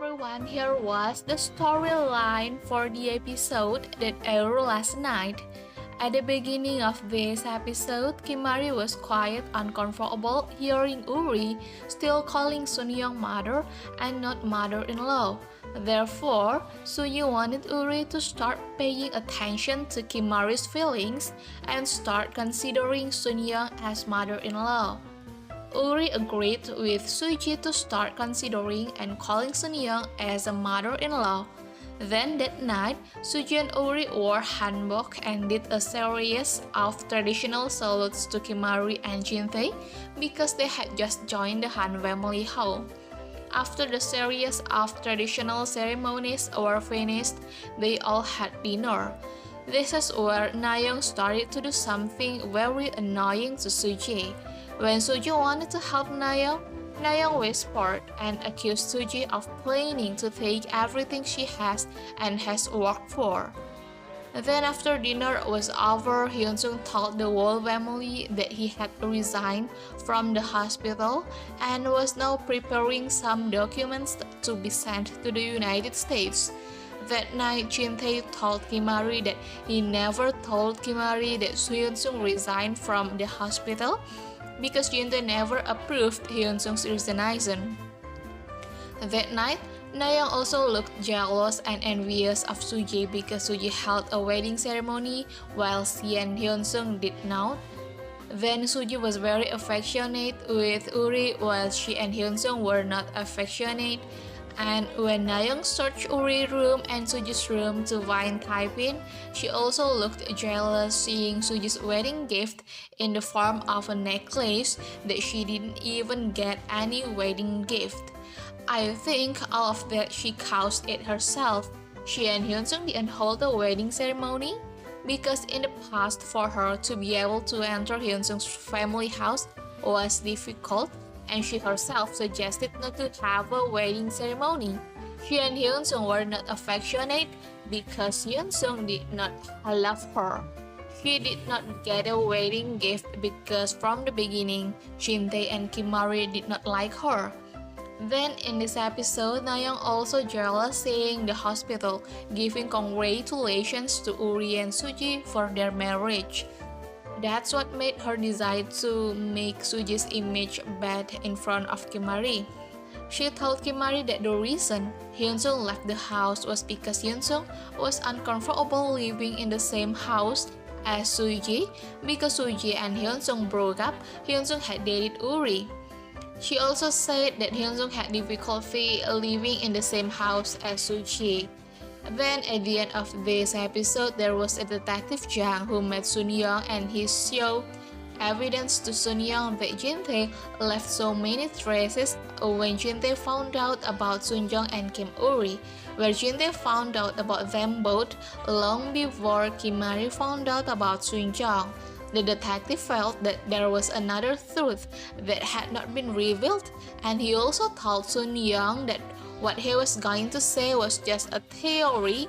everyone, here was the storyline for the episode that aired last night. At the beginning of this episode, Kimari was quite uncomfortable hearing Uri still calling Sunyoung mother and not mother-in-law. Therefore, Suyi wanted Uri to start paying attention to Kimari's feelings and start considering Sunyoung as mother-in-law. Uri agreed with Suji to start considering and calling Sunyoung as a mother-in-law. Then that night, Suji and Uri wore hanbok and did a series of traditional salutes to Kimari and Jinthae because they had just joined the Han family home. After the series of traditional ceremonies were finished, they all had dinner. This is where Nayeon started to do something very annoying to Suji. When Suji wanted to help Nayeon, Nayeon whispered and accused Suji of planning to take everything she has and has worked for. Then after dinner was over, Hyunsung told the whole family that he had resigned from the hospital and was now preparing some documents to be sent to the United States. That night, Jinthae told Kimari that he never told Kimari that Hyunsung resigned from the hospital because Jinthae never approved Hyunsung's resignation. That night, Nayeon also looked jealous and envious of Suji because Suji held a wedding ceremony while she and Hyunsung did not. Then Suji was very affectionate with Uri while she and Hyunsung were not affectionate. And when Nayeon searched Uri's room and Suji's room to find Taipin, she also looked jealous seeing Suji's wedding gift in the form of a necklace that she didn't even get any wedding gift. I think all of that she caused it herself. She and Hyunsung didn't hold a wedding ceremony because in the past for her to be able to enter Hyunsung's family house was difficult, and she herself suggested not to have a wedding ceremony. She and Hyunsung were not affectionate because Hyunsung did not love her. She did not get a wedding gift because from the beginning, Jinthae and Kimari did not like her. Then in this episode, Nayeon also jealous seeing the hospital giving congratulations to Uri and Suji for their marriage. That's what made her decide to make Suji's image bad in front of Kimari. She told Kimari that the reason Hyunsung left the house was because Hyunsung was uncomfortable living in the same house as Suji. Because Suji and Hyunsung broke up, Hyunsung had dated Uri. She also said that Hyunsung had difficulty living in the same house as Suji. Then at the end of this episode, there was a detective Jang who met Sunyoung and he showed evidence to Sunyoung that Jinthae left so many traces when Jinthae found out about Sunyoung and Kim Uri, where Jinthae found out about them both long before Kimari found out about Sunyoung. The detective felt that there was another truth that had not been revealed, and he also told Sunyoung that what he was going to say was just a theory,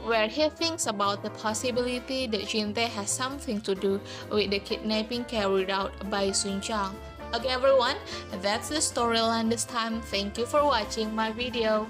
where he thinks about the possibility that Jinthae has something to do with the kidnapping carried out by Sunyoung. Okay everyone, that's the storyline this time. Thank you for watching my video.